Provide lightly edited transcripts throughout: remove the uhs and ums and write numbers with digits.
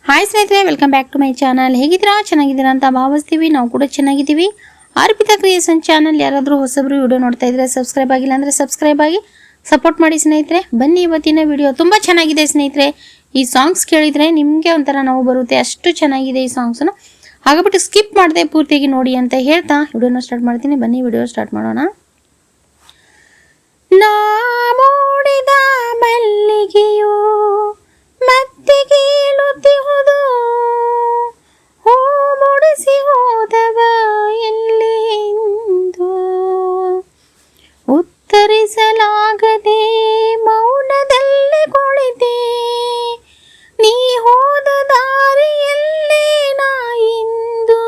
Hi ಸ್ನೇಹಿತರೆ, welcome back to my channel. ಹೇಗಿದ್ದೀರಾ? ಚೆನ್ನಾಗಿದ್ದೀರಾ ಅಂತ ಭಾವಿಸ್ತೀವಿ. ನಾವು ಕೂಡ ಚೆನ್ನಾಗಿದ್ದೀವಿ. ಅರ್ಪಿತಾ ಕ್ರಿಯೇಷನ್ ಚಾನಲ್ ಯಾರಾದರೂ ಹೊಸಬ್ರು ವಿಡಿಯೋ ನೋಡ್ತಾ ಇದ್ರೆ ಸಬ್ಸ್ಕ್ರೈಬ್ ಆಗಿಲ್ಲ ಅಂದರೆ ಸಬ್ಸ್ಕ್ರೈಬ್ ಆಗಿ ಸಪೋರ್ಟ್ ಮಾಡಿ ಸ್ನೇಹಿತರೆ. ಬನ್ನಿ, ಇವತ್ತಿನ ವಿಡಿಯೋ ತುಂಬ ಚೆನ್ನಾಗಿದೆ ಸ್ನೇಹಿತರೆ. ಈ ಸಾಂಗ್ಸ್ ಕೇಳಿದರೆ ನಿಮಗೆ ಒಂಥರ ನೋವು ಬರುತ್ತೆ, ಅಷ್ಟು ಚೆನ್ನಾಗಿದೆ ಈ ಸಾಂಗ್ಸ್ನ. ಹಾಗಾಗ್ಬಿಟ್ಟು ಸ್ಕಿಪ್ ಮಾಡದೆ ಪೂರ್ತಿಯಾಗಿ ನೋಡಿ ಅಂತ ಹೇಳ್ತಾ ವಿಡಿಯೋನ ಸ್ಟಾರ್ಟ್ ಮಾಡ್ತೀನಿ. ಬನ್ನಿ, ವಿಡಿಯೋ ಸ್ಟಾರ್ಟ್ ಮಾಡೋಣ. ನಾ ಮೂಡಿದ ಮಲ್ಲಿಗೆಯೋ ಮತ್ತೆ ಕೀಳುತ್ತಿಹುದು, ಹೂ ಮುಡಿಸಿ ಹೋದವ ಎಲ್ಲಿ ಎಂದು ಉತ್ತರಿಸಲಾಗದೆ ಮೌನದಲ್ಲಿ ಕುಳಿತೆ. ನೀ ಹೋದ ದಾರಿಯಲ್ಲೇ ನಾ ಇಂದು,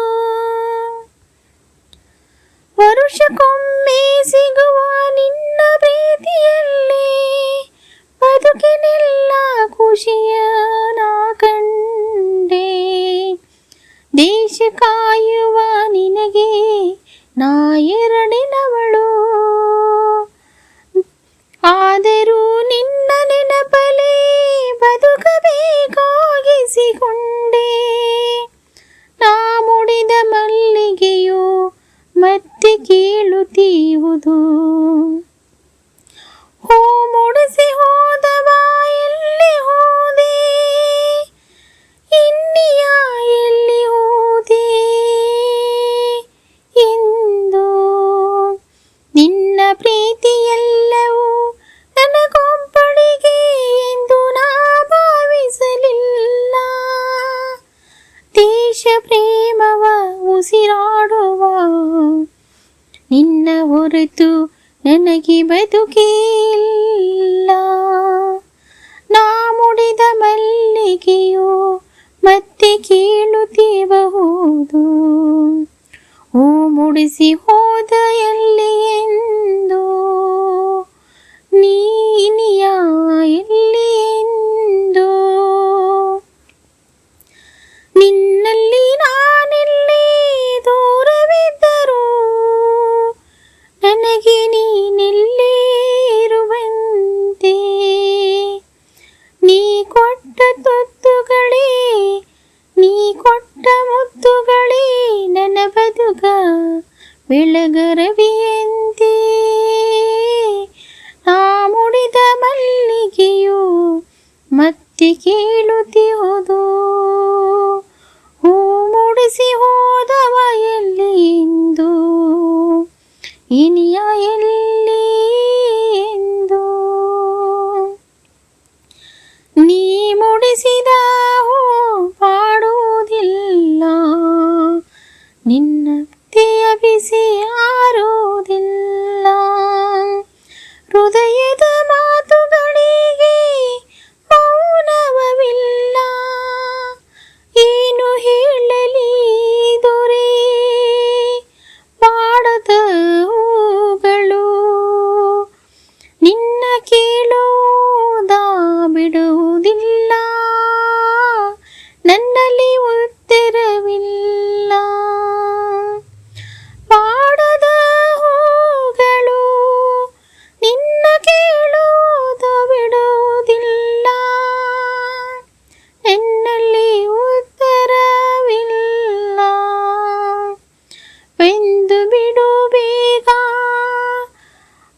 ವರುಷಕ್ಕೊಮ್ಮೆ ಸಿಗುವ ನಿನ್ನ ಪ್ರೀತಿಯಲ್ಲಿ ಬದುಕಿನೆಲ್ಲ ಖುಷಿಯ ನಾ ಕಂಡೆ. ದೇಶ ಕಾಯುವ ನಿನಗೆ ನಾ ಎರಡಿನವಳು, ಆದರೂ ನಿನ್ನ ನೆನಪಲೇ ಬದುಕಬೇಕಾಗಿಸಿಕೊಂಡೆ. ನಾ ಮುಡಿದ ಮಲ್ಲಿಗೆಯು ಮತ್ತೆ ಕೀಳುತ್ತಿಹುದು, ಹೂ ಮುಡಿಸಿ ಹೋದವ ಎಲ್ಲಿ ಹೋದೆ, ಇನ್ನಿಯ ಎಲ್ಲಿ ಹೋದೆ ಎಂದು. ನಿನ್ನ ಪ್ರೀತಿಯೆಲ್ಲವೂ ನನಗೊಬ್ಬಳಿಗೆ ಎಂದು ನಾ ಭಾವಿಸಲಿಲ್ಲ. ದೇಶ ಪ್ರೇಮವ ಉಸಿರಾಡುವ ನಿನ್ನ ಹೊರತು ನನಗೆ ಬದುಕಿಲ್ಲ. ನಾ ಮುಡಿದ ಮಲ್ಲಿಗೆಯೋ ಮತ್ತೆ ಕೀಳುತ್ತಿರಬಹುದು, ಹೂ ಮುಡಿಸಿ ಹೋದ ಎಲ್ಲಿ ಎಂದು. ನೀನಿಯ ಎಲ್ಲಿ ಎಂದು. ನಿನ್ನಲ್ಲಿ ನಾನೆಲ್ಲಿ ದೂರವಿದ್ದರೂ ನನಗೆ ನೀನೆಲ್ಲೇ ಇರುವಂತೆ. ನೀ ಕೊಟ್ಟ ತುತ್ತುಗಳೇ, ನೀ ಕೊಟ್ಟ ಮುತ್ತುಗಳೇ ನನ್ನ ಬದುಕ ಬೆಳಗರವಿಯಂತೆ. ನಾ ಮುಡಿದ ಮಲ್ಲಿಗೆಯು ಮತ್ತೆ ಕೀಳುತ್ತಿಹುದು, ಹೂ ಮುಡಿಸಿ ಹೋದವ ಎಲ್ಲಿ ಎಂದು. ಇನಿಯ ಎಲ್ಲಿ ಎಂದು. ನೀ ಮುಡಿಸಿದ ಹೂ ಪಾಡುವುದಿಲ್ಲ, ನಿನ್ನ ಪ್ರೀತಿಯ ಬಿಸಿ ಆರುವುದಿಲ್ಲ. ಹೃದಯದ ಮಾತುಗಳಿಗೆ ಮೌನವಿಲ್ಲ, ಏನು ಹೇಳಲಿ ದೊರೆ ಪಾಡದ ಹೂಗಳು. ನಿನ್ನ ಕೇಳುವುದ ಬಿಡುವುದಿಲ್ಲ, ನನ್ನಲ್ಲಿ ಉತ್ತರವಿಲ್ಲ. ಪಾಡದ ಹೂಗಳು ನಿನ್ನ ಕೇಳುವುದು ಬಿಡುವುದಿಲ್ಲ, ನನ್ನಲ್ಲಿ ಉತ್ತರವಿಲ್ಲ. ಬೆಂದು ಬಿಡು ಬೇಗ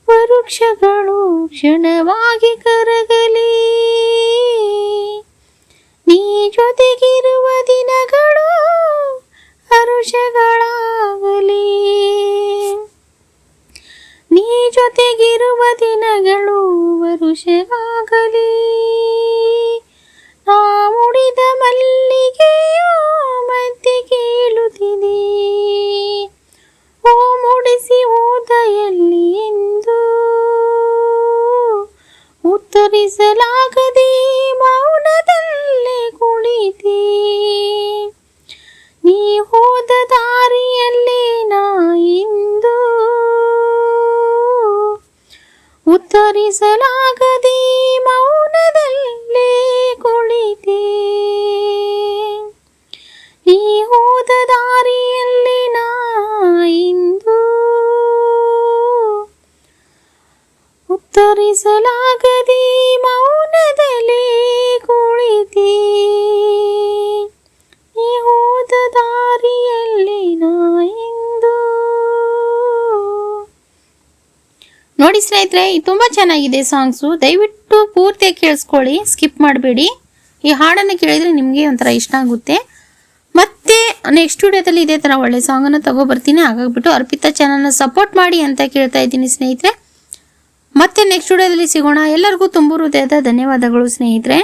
ವೃಕ್ಷಗಳು ಕ್ಷಣವಾಗಿ ಕರಗಲಿ, ನೀ ಜೊತೆಗಿರುವ ದಿನಗಳು ಹರುಷಗಳಾಗಲಿ. ನೀ ಜೊತೆಗಿರುವ ದಿನಗಳು ವರುಷವಾಗಲಿ. ನಾ ಮುಡಿದ ಮಲ್ಲಿಗೆಯೋ ಮತ್ತೆ ಕೀಳುತ್ತಿದೆ, ಹೂ ಮುಡಿಸಿ ಹೋದ ಎಲ್ಲಿ ಎಂದು. ಉತ್ತರಿಸಲಾಗದೆ ಮೌನದಲ್ಲೇ ಕುಳಿತೆ. ನೀ ಹೋದ ದಾರಿಯಲ್ಲೇ ನಾ ಇಂದು, ಉತ್ತರಿಸಲಾಗದೆ ಮೌನದಲ್ಲೇ ಕುಳಿತೆ. ನೀ ಹೋದ ದಾರಿಯಲ್ಲೇ ನಾ ಇಂದು, ಉತ್ತರಿಸಲಾಗದೆ ಮೌನದಲ್ಲಿ ಕುಳಿತೆ. ನೋಡಿ ಸ್ನೇಹಿತರೆ, ಇದು ತುಂಬ ಚೆನ್ನಾಗಿದೆ ಸಾಂಗ್ಸು. ದಯವಿಟ್ಟು ಪೂರ್ತಿಯಾಗಿ ಕೇಳಿಸ್ಕೊಳ್ಳಿ, ಸ್ಕಿಪ್ ಮಾಡಬೇಡಿ. ಈ ಹಾಡನ್ನು ಕೇಳಿದರೆ ನಿಮಗೆ ಒಂಥರ ಇಷ್ಟ ಆಗುತ್ತೆ. ಮತ್ತೆ ನೆಕ್ಸ್ಟ್ ವಿಡಿಯೋದಲ್ಲಿ ಇದೇ ಥರ ಒಳ್ಳೆ ಸಾಂಗನ್ನು ತಗೊಬರ್ತೀನಿ. ಹಾಗಾಗ್ಬಿಟ್ಟು ಅರ್ಪಿತಾ ಚಾನಲ್ನ ಸಪೋರ್ಟ್ ಮಾಡಿ ಅಂತ ಕೇಳ್ತಾ ಇದ್ದೀನಿ ಸ್ನೇಹಿತರೆ. ಮತ್ತೆ ನೆಕ್ಸ್ಟ್ ವಿಡಿಯೋದಲ್ಲಿ ಸಿಗೋಣ. ಎಲ್ಲರಿಗೂ ತುಂಬ ಹೃದಯದ ಧನ್ಯವಾದಗಳು ಸ್ನೇಹಿತರೆ.